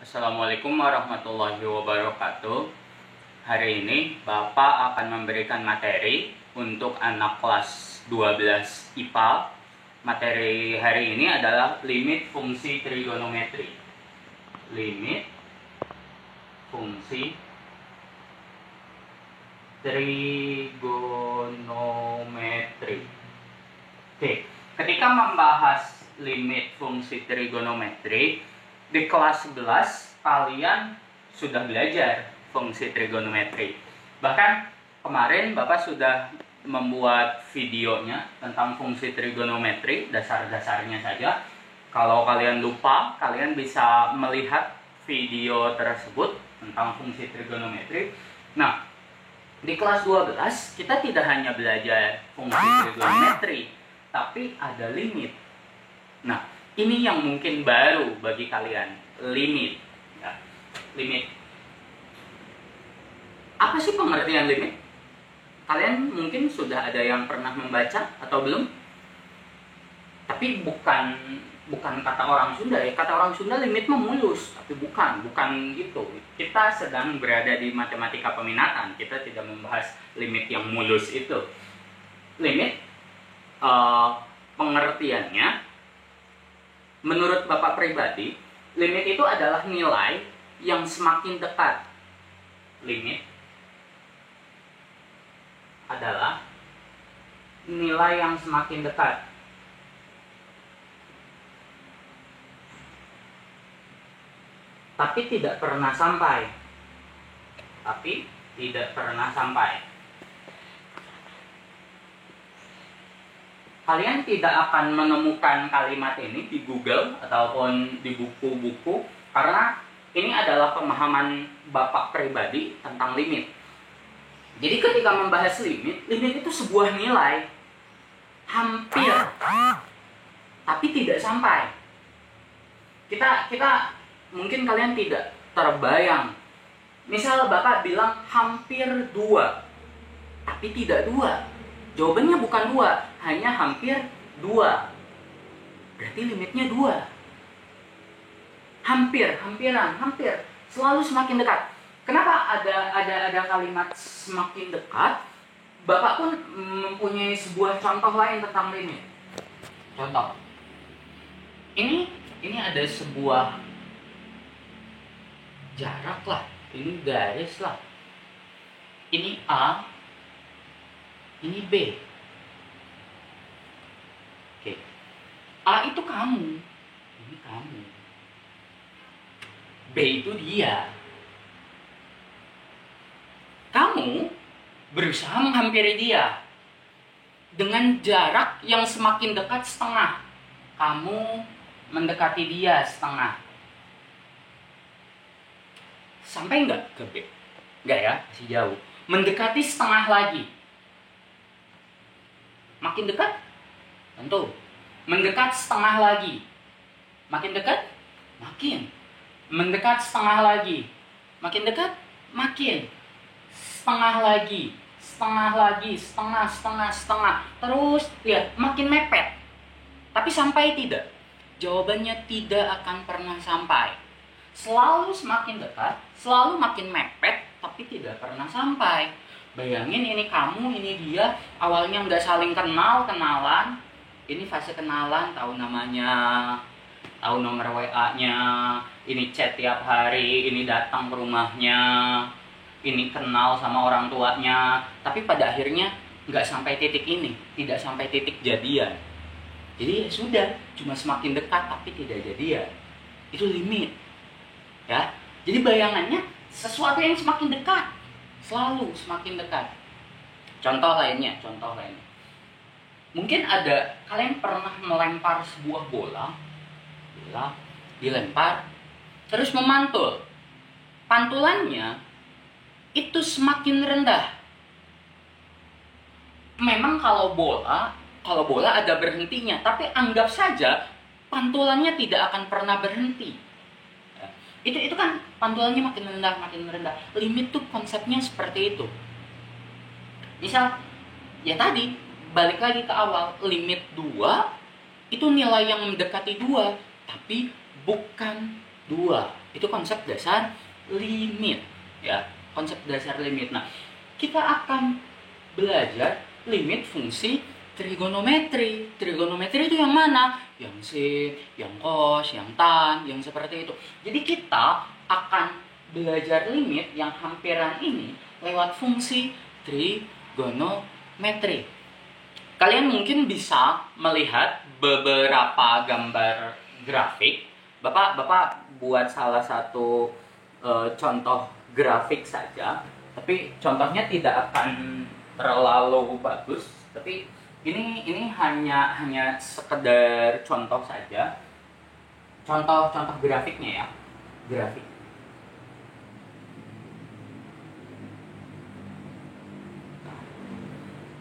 Assalamualaikum warahmatullahi wabarakatuh. Hari ini Bapak akan memberikan materi untuk anak kelas 12 IPA. Materi hari ini adalah limit fungsi trigonometri. Limit fungsi trigonometri. Oke, ketika membahas limit fungsi trigonometri di kelas 11 kalian sudah belajar fungsi trigonometri. Bahkan kemarin Bapak sudah membuat videonya tentang fungsi trigonometri, dasar-dasarnya saja. Kalau kalian lupa, kalian bisa melihat video tersebut tentang fungsi trigonometri. Nah, di kelas 12 kita tidak hanya belajar fungsi trigonometri, tapi ada limit. Nah, ini yang mungkin baru bagi kalian, limit. Ya, limit. Apa sih pengertian limit? Kalian mungkin sudah ada yang pernah membaca atau belum? Tapi bukan kata orang Sunda ya. Kata orang Sunda limit memulus, tapi bukan gitu. Kita sedang berada di matematika peminatan. Kita tidak membahas limit yang mulus itu. Limit pengertiannya menurut Bapak pribadi, limit itu adalah nilai yang semakin dekat. Limit adalah nilai yang semakin dekat. Tapi tidak pernah sampai. Kalian tidak akan menemukan kalimat ini di Google ataupun di buku-buku, karena ini adalah pemahaman Bapak pribadi tentang limit. Jadi ketika membahas limit itu sebuah nilai hampir, tapi tidak sampai. Kita mungkin kalian tidak terbayang. Misal Bapak bilang hampir 2, tapi tidak 2. Jawabannya bukan 2, hanya hampir 2. Berarti limitnya 2. Hampir. Selalu semakin dekat. Kenapa ada kalimat semakin dekat? Bapak pun mempunyai sebuah contoh lain tentang limit. Contoh. Ini ada sebuah jarak lah. Ini garis lah. Ini A. Ini B. Oke. A itu kamu. Ini kamu. B itu dia. Kamu berusaha menghampiri dia dengan jarak yang semakin dekat setengah. Kamu mendekati dia setengah. Sampai enggak ke B? Enggak ya, masih jauh. Mendekati setengah lagi. Makin dekat? Tentu. Mendekat setengah lagi. Makin dekat? Makin. Mendekat setengah lagi. Makin dekat? Makin. Setengah lagi. Setengah. Terus ya, makin mepet. Tapi sampai tidak? Jawabannya tidak akan pernah sampai. Selalu semakin dekat, selalu makin mepet, tapi tidak pernah sampai. Bayangin ini kamu, ini dia, awalnya nggak saling kenalan. Ini fase kenalan, tahu namanya, tahu nomor WA-nya, ini chat tiap hari, ini datang ke rumahnya, ini kenal sama orang tuanya. Tapi pada akhirnya nggak sampai titik ini, tidak sampai titik jadian. Jadi ya sudah, cuma semakin dekat tapi tidak jadian. Itu limit. Ya, jadi bayangannya sesuatu yang semakin dekat selalu semakin dekat. Contoh lainnya. Mungkin ada kalian pernah melempar sebuah bola dilempar terus memantul. Pantulannya itu semakin rendah. Memang kalau bola ada berhentinya, tapi anggap saja pantulannya tidak akan pernah berhenti. Itu kan pantulannya makin rendah. Limit tuh konsepnya seperti itu. Misal, ya tadi, balik lagi ke awal, limit 2 itu nilai yang mendekati 2, tapi bukan 2. Itu konsep dasar limit, ya. Konsep dasar limit. Nah, kita akan belajar limit fungsi trigonometri. Trigonometri itu yang mana? Yang sin, yang cos, yang tan, yang seperti itu. Jadi kita akan belajar limit yang hampiran ini lewat fungsi trigonometri. Kalian mungkin bisa melihat beberapa gambar grafik. Bapak buat salah satu contoh grafik saja, tapi contohnya tidak akan terlalu bagus. Tapi ini hanya sekedar contoh saja. Contoh grafiknya ya. Grafik.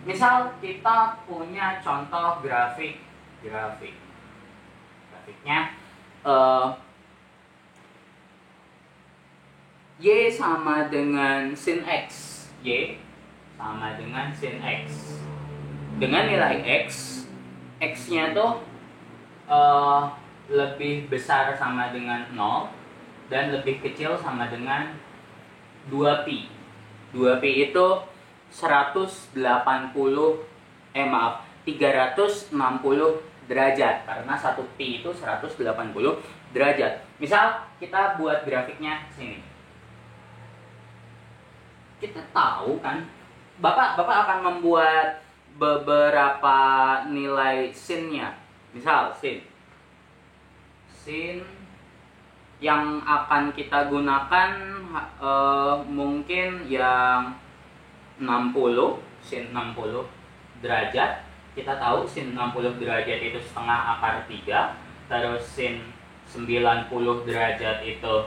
Misal kita punya contoh grafiknya Y sama dengan sin X. Y sama dengan sin X. Dengan nilai X, X-nya tuh lebih besar sama dengan 0 dan lebih kecil sama dengan 2pi. 2pi itu 360 derajat, karena 1pi itu 180 derajat. Misal kita buat grafiknya sini. Kita tahu kan, Bapak akan membuat beberapa nilai sin-nya. Misal sin yang akan kita gunakan mungkin yang 60, sin 60 derajat. Kita tahu sin 60 derajat itu setengah akar 3. Terus sin 90 derajat itu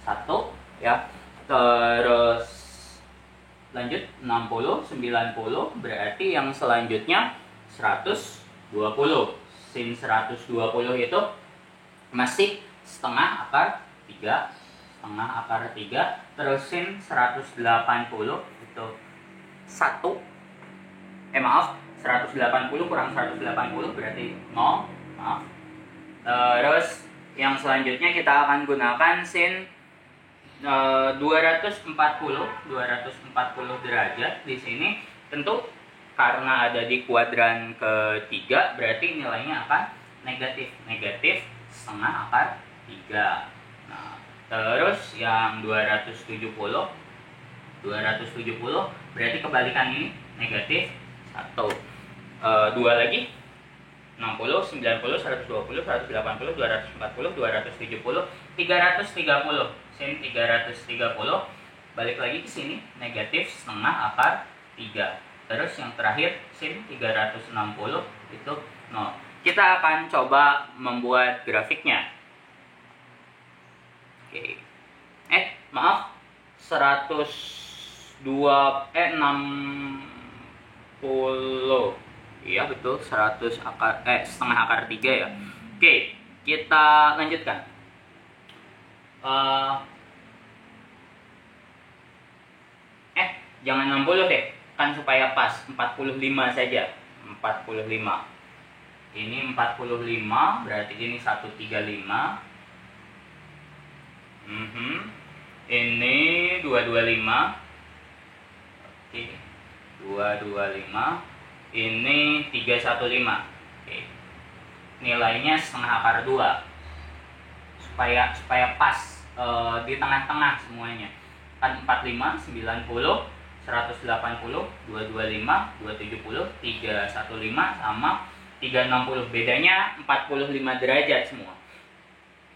1, ya. Terus lanjut 60, 90 berarti yang selanjutnya 120. Sin 120 itu masih setengah akar 3. Setengah akar 3. Terus sin 180 itu 180 kurang 180 berarti 0. Maaf. Terus yang selanjutnya kita akan gunakan sin 240 derajat di sini. Tentu karena ada di kuadran ketiga, berarti nilainya akan negatif setengah akar 3. Nah, terus yang 270 berarti kebalikan ini negatif 1. 2 lagi 60, 90, 120, 180, 240, 270, 330. Sin 330 balik lagi ke sini negatif setengah akar 3. Terus yang terakhir sin 360 itu 0. Kita akan coba membuat grafiknya. Oke. Maaf, 60. Iya betul, setengah akar 3 ya. Oke, kita lanjutkan. Jangan 60 deh, kan supaya pas. 45 saja. 45. Ini 45, berarti ini 135. Ini 225. Oke, 225. Ini 315. Oke. Nilainya setengah akar 2. Supaya pas di tengah-tengah semuanya. Kan 45, 90, 180, 225, 270, 315 sama 360. Bedanya 45 derajat semua.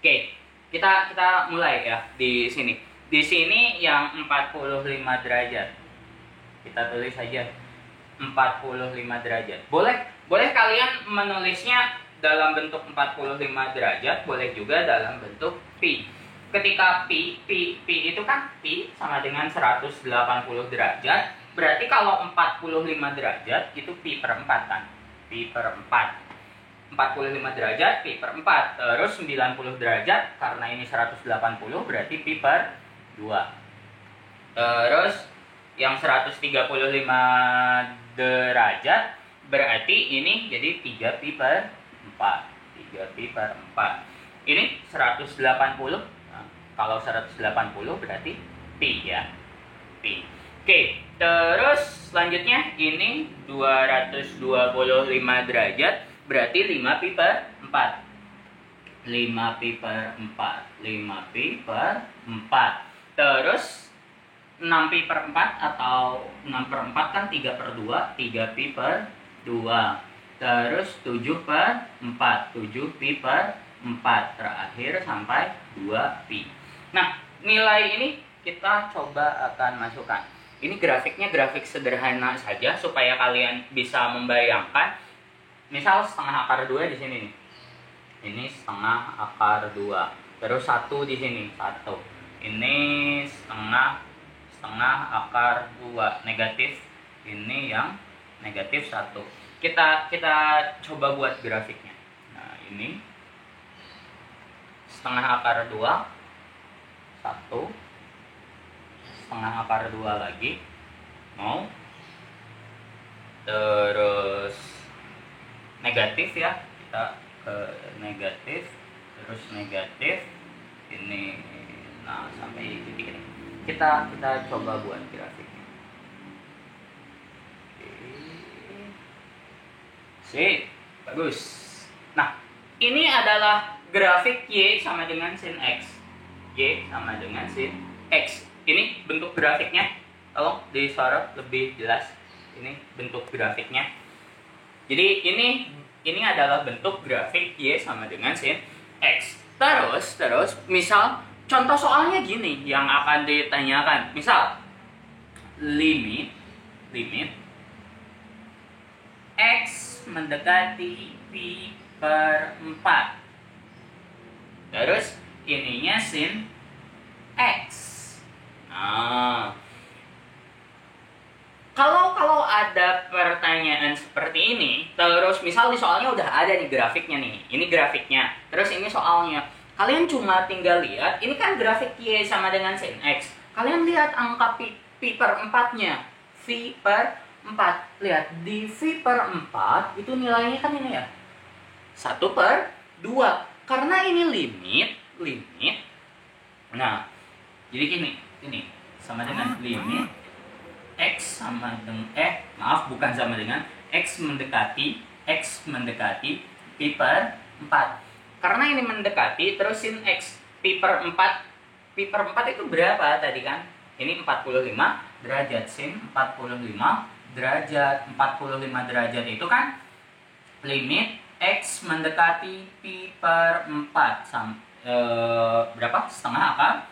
Oke, kita mulai ya di sini. Di sini yang 45 derajat. Kita tulis saja 45 derajat. Boleh kalian menulisnya dalam bentuk 45 derajat, boleh juga dalam bentuk pi. Ketika pi itu kan pi sama dengan 180 derajat, berarti kalau 45 derajat itu pi per 4 kan? Pi per 4. 45 derajat pi per 4. Terus 90 derajat karena ini 180 berarti pi per 2. Terus yang 135 derajat berarti ini jadi 3 pi per 4. 3 pi per 4. Ini 180. Kalau 180 berarti pi ya. Pi. Oke, terus selanjutnya ini 225 derajat berarti 5 pi per 4. 5 pi per 4. 5 pi per 4. Terus 6 pi per 4 atau 6 per 4 kan 3 per 2, 3 pi per 2. Terus 7 per 4, 7 pi per 4. Terakhir sampai 2 pi. Nah, nilai ini kita coba akan masukkan. Ini grafiknya grafik sederhana saja supaya kalian bisa membayangkan. Misal setengah akar 2 di sini nih. Ini setengah akar 2. Terus 1 di sini, 1. Ini setengah akar 2 negatif. Ini yang negatif 1. Kita coba buat grafiknya. Nah, ini setengah akar 2, 1, setengah akar 2 lagi, mau, terus negatif ya, kita ke negatif, terus negatif, ini, nah sampai titik ini. Kita coba buat grafiknya. Sip, bagus. Nah, ini adalah grafik Y sama dengan sin X. Y sama dengan sin X. Ini bentuk grafiknya. Tolong disorot lebih jelas. Ini bentuk grafiknya. Jadi ini adalah bentuk grafik Y sama dengan sin X. Terus misal contoh soalnya gini yang akan ditanyakan. Misal limit X mendekati pi per 4. Terus ininya sin X. Nah, kalau ada pertanyaan seperti ini, terus misal di soalnya udah ada nih grafiknya nih. Ini grafiknya. Terus ini soalnya. Kalian cuma tinggal lihat, ini kan grafik Y sama dengan sin X. Kalian lihat angka pi per 4-nya. V per 4. Lihat, di V per 4 itu nilainya kan ini ya. 1 per 2. Karena ini limit. Nah, jadi ini sama dengan limit X sama dengan bukan sama dengan X mendekati pi per 4. Karena ini mendekati, terus sin X pi per 4 itu berapa tadi kan? Ini 45 derajat, sin 45 derajat. 45 derajat itu kan limit X mendekati pi per 4 berapa? Setengah akar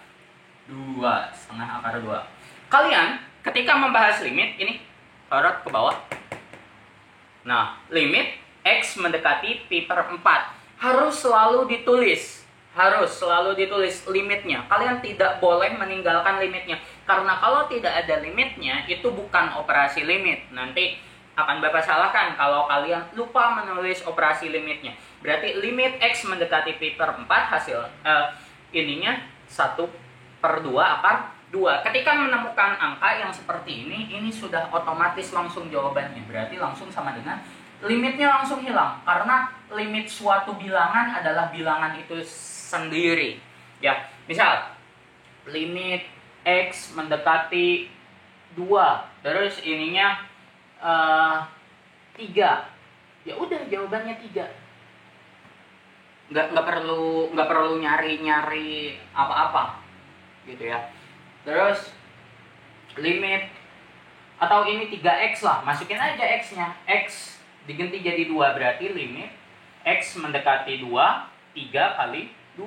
2. Kalian ketika membahas limit, ini sorot ke bawah. Nah, limit X mendekati pi per 4 harus selalu ditulis limitnya. Kalian tidak boleh meninggalkan limitnya. Karena kalau tidak ada limitnya, itu bukan operasi limit. Nanti akan Bapak salahkan kalau kalian lupa menulis operasi limitnya. Berarti limit X mendekati pi per 4 hasil ininya 1 per 2 akar 2. Ketika menemukan angka yang seperti ini sudah otomatis langsung jawabannya. Berarti langsung sama dengan limitnya langsung hilang. Karena limit suatu bilangan adalah bilangan itu sendiri. Ya, misal limit X mendekati 2, terus ininya 3. Ya udah jawabannya 3. Nggak perlu nyari apa-apa gitu ya. Terus limit atau ini 3x lah, masukin aja x-nya. X diganti jadi 2, berarti limit X mendekati 2, 3 kali 2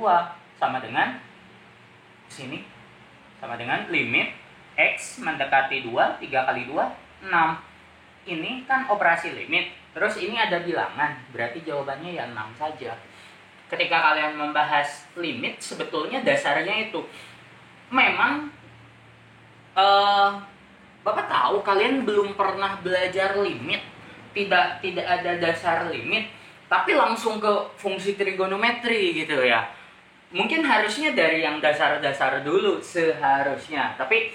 sama dengan sini, sama dengan limit X mendekati 2, 3 kali 2, 6. Ini kan operasi limit, terus ini ada bilangan, berarti jawabannya ya 6 saja. Ketika kalian membahas limit, sebetulnya dasarnya itu memang Bapak tahu kalian belum pernah belajar limit, tidak ada dasar limit, tapi langsung ke fungsi trigonometri gitu ya. Mungkin harusnya dari yang dasar-dasar dulu seharusnya, tapi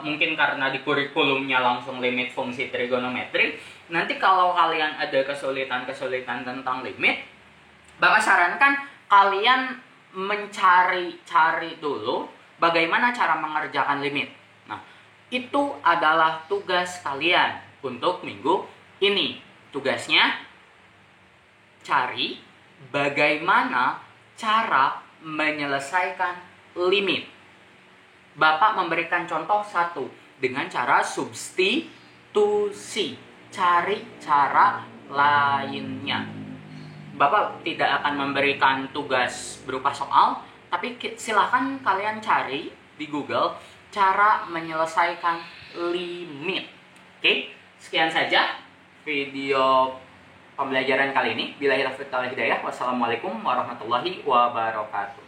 mungkin karena di kurikulumnya langsung limit fungsi trigonometri. Nanti kalau kalian ada kesulitan tentang limit, Bapak sarankan kalian mencari-cari dulu bagaimana cara mengerjakan limit. Nah, itu adalah tugas kalian untuk minggu ini. Tugasnya cari bagaimana cara menyelesaikan limit. Bapak memberikan contoh satu dengan cara substitusi. Cari cara lainnya. Bapak tidak akan memberikan tugas berupa soal, tapi silahkan kalian cari di Google cara menyelesaikan limit. Oke, sekian saja video pembelajaran kali ini. Billahi taufiq wal hidayah. Wassalamualaikum warahmatullahi wabarakatuh.